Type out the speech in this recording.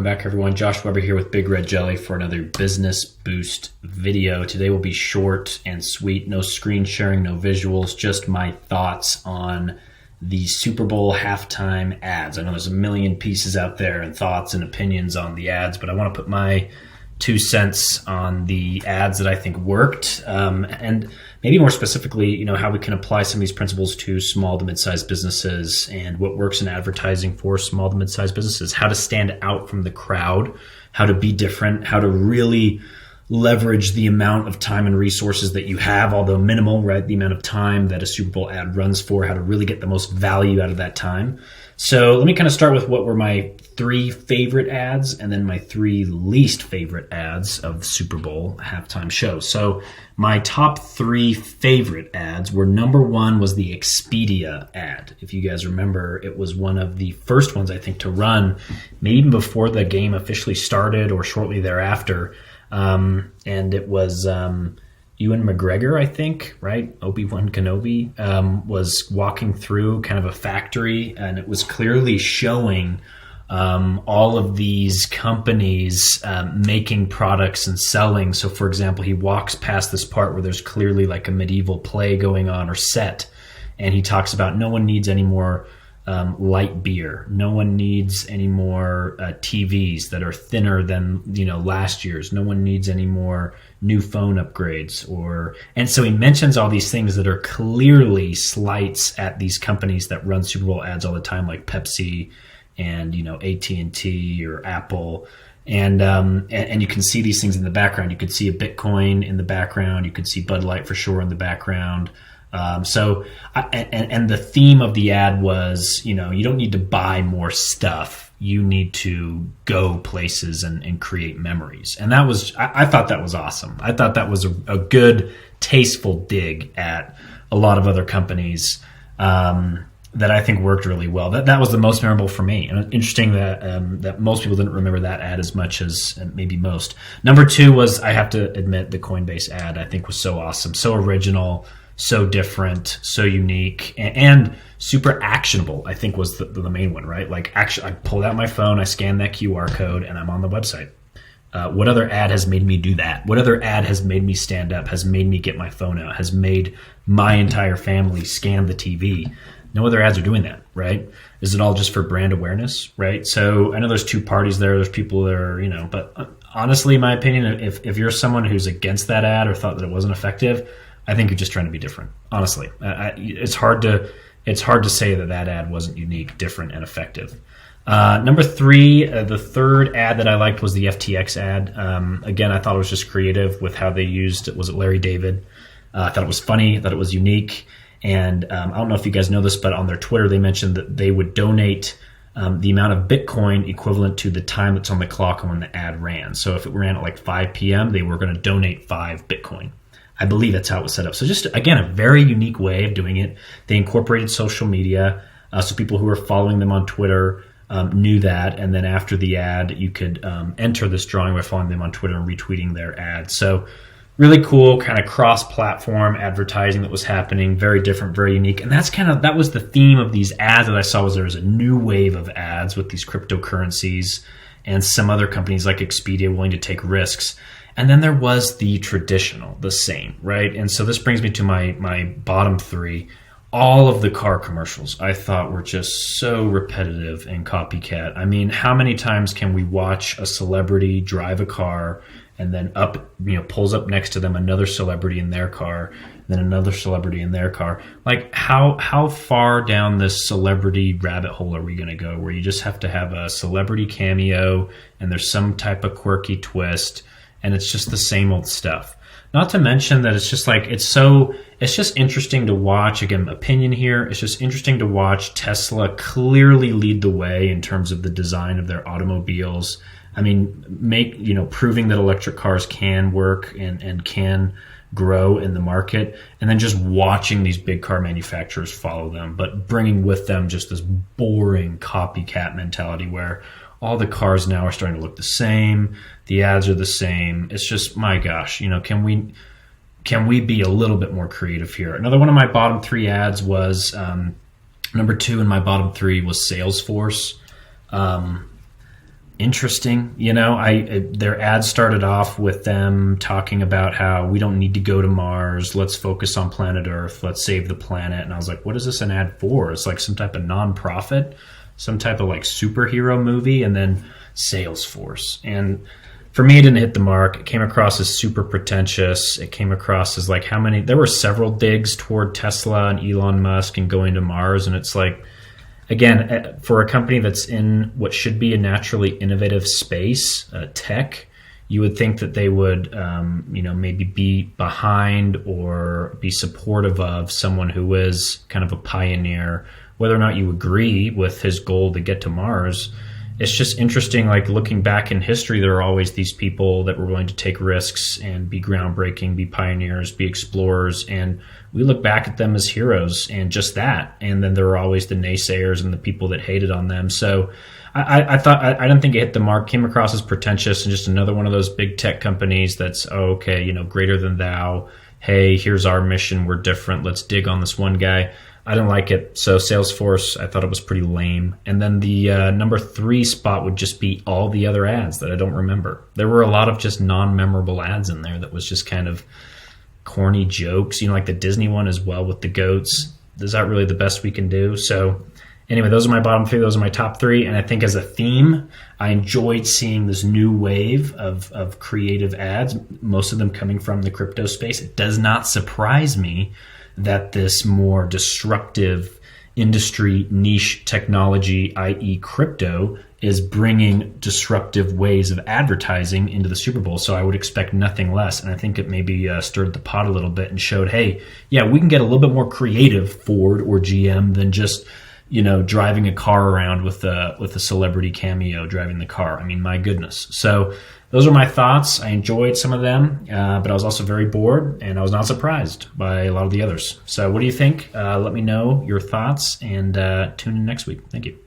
back, everyone. Josh Weber here with Big Red Jelly for another Business Boost video. Today will be short and sweet, no screen sharing, no visuals, just my thoughts on the Super Bowl halftime ads. I know there's a million pieces out there and thoughts and opinions on the ads, but I want to put my 2 cents on the ads that I think worked, and maybe more specifically, how we can apply some of these principles to small to mid-sized businesses and what works in advertising for small to mid-sized businesses, how to stand out from the crowd, how to be different, how to really leverage the amount of time and resources that you have, although minimal, right? The amount of time that a Super Bowl ad runs for, how to really get the most value out of that time. So let me kind of start with what were my 3 favorite ads and then my 3 least favorite ads of the Super Bowl halftime show. So my top 3 favorite ads were, number 1 was the Expedia ad. If you guys remember, it was one of the first ones, I think, to run, maybe even before the game officially started or shortly thereafter. And it was Ewan McGregor, I think, right? Obi-Wan Kenobi was walking through kind of a factory, and it was clearly showing all of these companies making products and selling. So, for example, he walks past this part where there's clearly like a medieval play going on or set, and he talks about no one needs any more light beer. No one needs any more TVs that are thinner than last year's. No one needs any more new phone upgrades. And so he mentions all these things that are clearly slights at these companies that run Super Bowl ads all the time, like Pepsi and AT&T or Apple. And you can see these things in the background. You could see a Bitcoin in the background. You could see Bud Light for sure in the background. And the theme of the ad was, you don't need to buy more stuff. You need to go places and create memories. And I thought that was awesome. I thought that was a good, tasteful dig at a lot of other companies that I think worked really well. That was the most memorable for me. And interesting that most people didn't remember that ad as much as maybe most. Number 2 was, I have to admit, the Coinbase ad I think was so awesome, so original, so different, so unique, and super actionable, I think was the main one, right? Like, actually, I pulled out my phone, I scanned that QR code, and I'm on the website. What other ad has made me do that? What other ad has made me stand up, has made me get my phone out, has made my entire family scan the TV? No other ads are doing that, right? Is it all just for brand awareness, right? So I know there's 2 parties there. There's people that are, but honestly, in my opinion, if you're someone who's against that ad or thought that it wasn't effective, I think you're just trying to be different. Honestly, it's hard to say that ad wasn't unique, different, and effective. Number 3, the third ad that I liked was the FTX ad. Again, I thought it was just creative with how they used it. Was it Larry David? I thought it was funny. I thought it was unique. And I don't know if you guys know this, but on their Twitter, they mentioned that they would donate the amount of Bitcoin equivalent to the time that's on the clock when the ad ran. So if it ran at like 5 p.m., they were going to donate 5 Bitcoin. I believe that's how it was set up. So just, again, a very unique way of doing it. They incorporated social media, so people who were following them on Twitter knew that. And then after the ad, you could enter this drawing by following them on Twitter and retweeting their ad. So really cool, kind of cross-platform advertising that was happening. Very different, very unique. And that was the theme of these ads that I saw, was there was a new wave of ads with these cryptocurrencies and some other companies like Expedia willing to take risks. And then there was the traditional, the same, right? And so this brings me to my bottom 3. All of the car commercials I thought were just so repetitive and copycat. I mean, how many times can we watch a celebrity drive a car and then pulls up next to them another celebrity in their car, then another celebrity in their car? Like, how far down this celebrity rabbit hole are we going to go, where you just have to have a celebrity cameo and there's some type of quirky twist, and it's just the same old stuff? Not to mention that it's just like, it's just interesting to watch. Again, opinion here. It's just interesting to watch Tesla clearly lead the way in terms of the design of their automobiles. I mean, proving that electric cars can work and can grow in the market, and then just watching these big car manufacturers follow them, but bringing with them just this boring copycat mentality where all the cars now are starting to look the same. The ads are the same. It's just, my gosh, can we be a little bit more creative here? Another one of my bottom 3 ads was, number 2 in my bottom 3 was Salesforce. interesting. Their ad started off with them talking about how we don't need to go to Mars. Let's focus on planet Earth. Let's save the planet. And I was like, what is this an ad for? It's like some type of nonprofit, some type of like superhero movie, and then Salesforce. And for me, it didn't hit the mark. It came across as super pretentious. It came across as like there were several digs toward Tesla and Elon Musk and going to Mars. And it's like, again, for a company that's in what should be a naturally innovative space, tech, you would think that they would, maybe be behind or be supportive of someone who is kind of a pioneer. Whether or not you agree with his goal to get to Mars, it's just interesting. Like looking back in history, there are always these people that were willing to take risks and be groundbreaking, be pioneers, be explorers, and we look back at them as heroes and just that. And then there were always the naysayers and the people that hated on them. So I didn't think it hit the mark. Came across as pretentious and just another one of those big tech companies that's greater than thou. Hey, here's our mission. We're different. Let's dig on this one guy. I didn't like it. So Salesforce, I thought it was pretty lame. And then the number 3 spot would just be all the other ads that I don't remember. There were a lot of just non-memorable ads in there that was just kind of corny jokes, like the Disney one as well with the goats. Is that really the best we can do? So anyway, those are my bottom 3. Those are my top 3. And I think as a theme, I enjoyed seeing this new wave of creative ads, most of them coming from the crypto space. It does not surprise me that this more disruptive industry niche technology, i.e. crypto, is bringing disruptive ways of advertising into the Super Bowl. So I would expect nothing less. And I think it maybe stirred the pot a little bit and showed, hey, yeah, we can get a little bit more creative, Ford or GM, than just driving a car around with a celebrity cameo driving the car. I mean, my goodness. So those are my thoughts. I enjoyed some of them, but I was also very bored, and I was not surprised by a lot of the others. So what do you think? Let me know your thoughts, and tune in next week. Thank you.